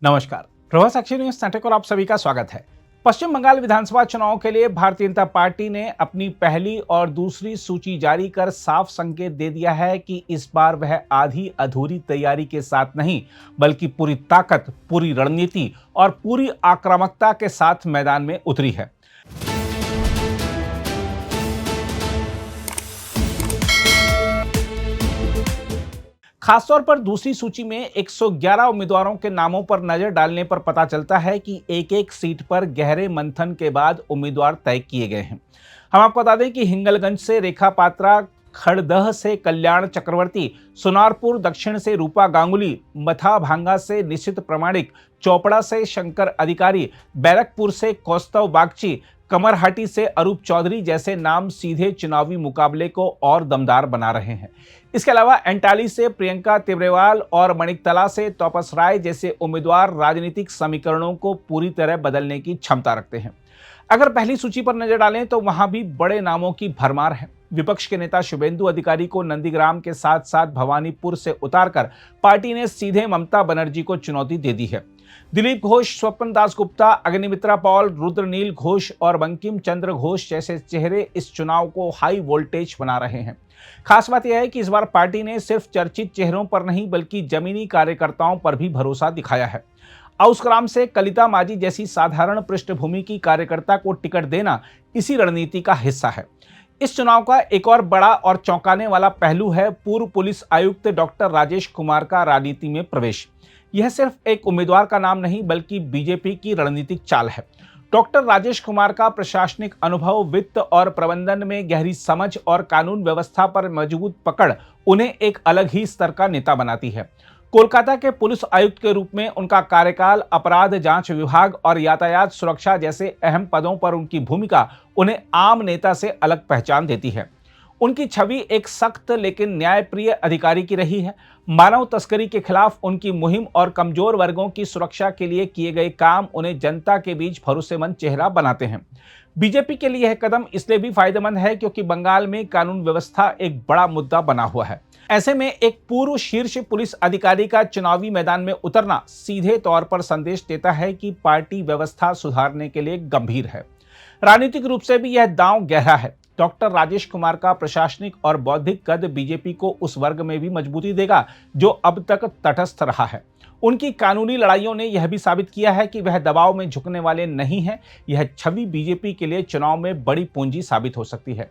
नमस्कार। प्रभा साक्षी न्यूज नाटक और आप सभी का स्वागत है। पश्चिम बंगाल विधानसभा चुनाव के लिए भारतीय जनता पार्टी ने अपनी पहली और दूसरी सूची जारी कर साफ संकेत दे दिया है कि इस बार वह आधी अधूरी तैयारी के साथ नहीं, बल्कि पूरी ताकत, पूरी रणनीति और पूरी आक्रामकता के साथ मैदान में उतरी है। खासतौर पर दूसरी सूची में 111 उम्मीदवारों के नामों पर नजर डालने पर पता चलता है कि एक एक सीट पर गहरे मंथन के बाद उम्मीदवार तय किए गए हैं। हम आपको बता दें कि हिंगलगंज से रेखा पात्रा, खड़दह से कल्याण चक्रवर्ती, सोनारपुर दक्षिण से रूपा गांगुली, मथा भांगा से निशित प्रमाणिक, चोपड़ा से शंकर अधिकारी, बैरकपुर से कौस्तव बागची, कमरहाटी से अरूप चौधरी जैसे नाम सीधे चुनावी मुकाबले को और दमदार बना रहे हैं। इसके अलावा एंटाली से प्रियंका तिब्रेवाल और मणिकतला से तोपस राय जैसे उम्मीदवार राजनीतिक समीकरणों को पूरी तरह बदलने की क्षमता रखते हैं। अगर पहली सूची पर नजर डालें तो वहां भी बड़े नामों की भरमार है। विपक्ष के नेता शुभेंदु अधिकारी को नंदीग्राम के साथ साथ भवानीपुर से उतारकर पार्टी ने सीधे ममता बनर्जी को चुनौती दे दी है। दिलीप घोष, स्वपन दासगुप्ता, अग्निमित्रा पॉल, रुद्रनील घोष और बंकिम चंद्र घोष जैसे चेहरे इस चुनाव को हाई वोल्टेज बना रहे हैं। खास बात यह है कि इस बार पार्टी ने सिर्फ चर्चित चेहरों पर नहीं, बल्कि जमीनी कार्यकर्ताओं पर भी भरोसा दिखाया है। औसग्राम से कलिता माजी जैसी साधारण पृष्ठभूमि की कार्यकर्ता को टिकट देना इसी रणनीति का हिस्सा है। इस चुनाव का एक और बड़ा और चौंकाने वाला पहलू है पूर्व पुलिस आयुक्त डॉक्टर राजेश कुमार का राजनीति में प्रवेश। यह सिर्फ एक उम्मीदवार का नाम नहीं, बल्कि बीजेपी की रणनीतिक चाल है। डॉक्टर राजेश कुमार का प्रशासनिक अनुभव, वित्त और प्रबंधन में गहरी समझ और कानून व्यवस्था पर मजबूत पकड़ उन्हें एक अलग ही स्तर का नेता बनाती है। कोलकाता के पुलिस आयुक्त के रूप में उनका कार्यकाल, अपराध जांच विभाग और यातायात सुरक्षा जैसे अहम पदों पर उनकी भूमिका उन्हें आम नेता से अलग पहचान देती है। उनकी छवि एक सख्त लेकिन न्यायप्रिय अधिकारी की रही है। मानव तस्करी के खिलाफ उनकी मुहिम और कमजोर वर्गों की सुरक्षा के लिए किए गए काम उन्हें जनता के बीच भरोसेमंद चेहरा बनाते हैं। बीजेपी के लिए यह कदम इसलिए भी फायदेमंद है क्योंकि बंगाल में कानून व्यवस्था एक बड़ा मुद्दा बना हुआ है। ऐसे में एक पूर्व शीर्ष पुलिस अधिकारी का चुनावी मैदान में उतरना सीधे तौर पर संदेश देता है कि पार्टी व्यवस्था सुधारने के लिए गंभीर है। राजनीतिक रूप से भी यह दांव गहरा है। डॉक्टर राजेश कुमार का प्रशासनिक और बौद्धिक कद बीजेपी को उस वर्ग में भी मजबूती देगा जो अब तक तटस्थ रहा है। उनकी कानूनी लड़ाइयों ने यह भी साबित किया है कि वह दबाव में झुकने वाले नहीं हैं। यह छवि बीजेपी के लिए चुनाव में बड़ी पूंजी साबित हो सकती है।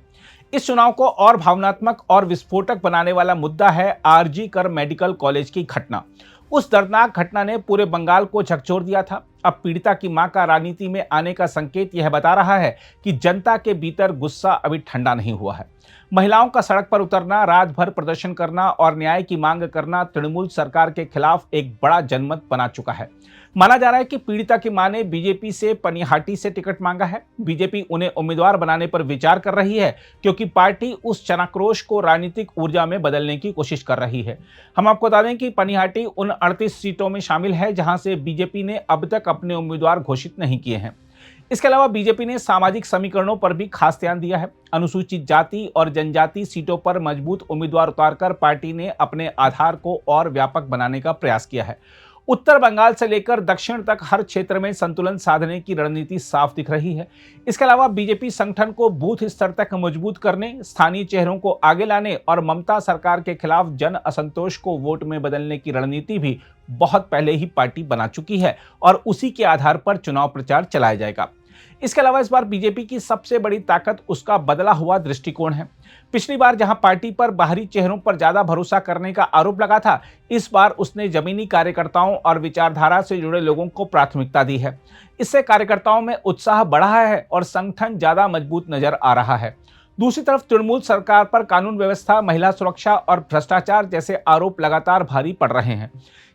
इस चुनाव को और भावनात्मक और विस्फोटक बनाने वाला मुद्दा है आरजी कर मेडिकल कॉलेज की घटना। उस दर्दनाक घटना ने पूरे बंगाल को झकझोर दिया था। अब पीड़िता की मां का राजनीति में आने का संकेत यह बता रहा है कि जनता के भीतर गुस्सा अभी ठंडा नहीं हुआ है। महिलाओं का सड़क पर उतरना, रात भर प्रदर्शन करना और न्याय की मांग करना तृणमूल सरकार के खिलाफ एक बड़ा जनमत बना चुका है। माना जा रहा है कि पीड़िता की मां ने बीजेपी से पनिहाटी से टिकट मांगा है। बीजेपी उन्हें उम्मीदवार बनाने पर विचार कर रही है क्योंकि पार्टी उस जनाक्रोश को राजनीतिक ऊर्जा में बदलने की कोशिश कर रही है। हम आपको बता दें कि पनिहाटी उन 38 सीटों में शामिल है जहां से बीजेपी ने अब तक अपने उम्मीदवार घोषित नहीं किए हैं। इसके अलावा बीजेपी ने सामाजिक समीकरणों पर भी खास ध्यान दिया है। अनुसूचित जाति और जनजाति सीटों पर मजबूत उम्मीदवार उतारकर पार्टी ने अपने आधार को और व्यापक बनाने का प्रयास किया है। उत्तर बंगाल से लेकर दक्षिण तक हर क्षेत्र में संतुलन साधने की रणनीति साफ दिख रही है। इसके अलावा बीजेपी संगठन को बूथ स्तर तक मजबूत करने, स्थानीय चेहरों को आगे लाने और ममता सरकार के खिलाफ जन असंतोष को वोट में बदलने की रणनीति भी बहुत पहले ही पार्टी बना चुकी है और उसी के आधार पर चुनाव प्रचार चलाया जाएगा। इसके अलावा इस बार बीजेपी की सबसे बड़ी ताकत उसका बदला हुआ दृष्टिकोण है। पिछली बार जहां पार्टी पर बाहरी चेहरों पर ज्यादा भरोसा करने का आरोप लगा था, इस बार उसने जमीनी कार्यकर्ताओं और विचारधारा से जुड़े लोगों को प्राथमिकता दी है। इससे कार्यकर्ताओं में उत्साह बढ़ा है और संगठन ज्यादा मजबूत नजर आ रहा है। दूसरी तरफ तृणमूल सरकार पर कानून व्यवस्था, महिला सुरक्षा और भ्रष्टाचार जैसे आरोप लगातार भारी पड़ रहे हैं।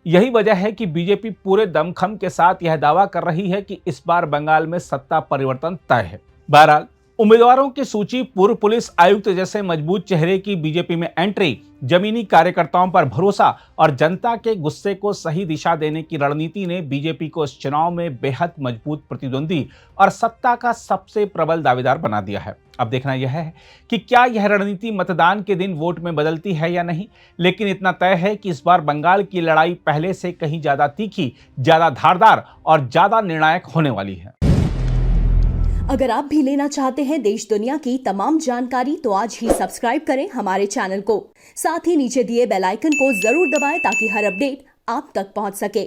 यही वजह है कि बीजेपी पूरे दमखम के साथ यह दावा कर रही है कि इस बार बंगाल में सत्ता परिवर्तन तय है। बहरहाल उम्मीदवारों की सूची, पूर्व पुलिस आयुक्त जैसे मजबूत चेहरे की बीजेपी में एंट्री, जमीनी कार्यकर्ताओं पर भरोसा और जनता के गुस्से को सही दिशा देने की रणनीति ने बीजेपी को इस चुनाव में बेहद मजबूत प्रतिद्वंदी और सत्ता का सबसे प्रबल दावेदार बना दिया है। अब देखना यह है कि क्या यह रणनीति मतदान के दिन वोट में बदलती है या नहीं। लेकिन इतना तय है कि इस बार बंगाल की लड़ाई पहले से कहीं ज्यादा तीखी, ज्यादा धारदार और ज्यादा निर्णायक होने वाली है। अगर आप भी लेना चाहते हैं देश दुनिया की तमाम जानकारी तो आज ही सब्सक्राइब करें हमारे चैनल को। साथ ही नीचे दिए बेल आइकन को जरूर दबाएं ताकि हर अपडेट आप तक पहुंच सके।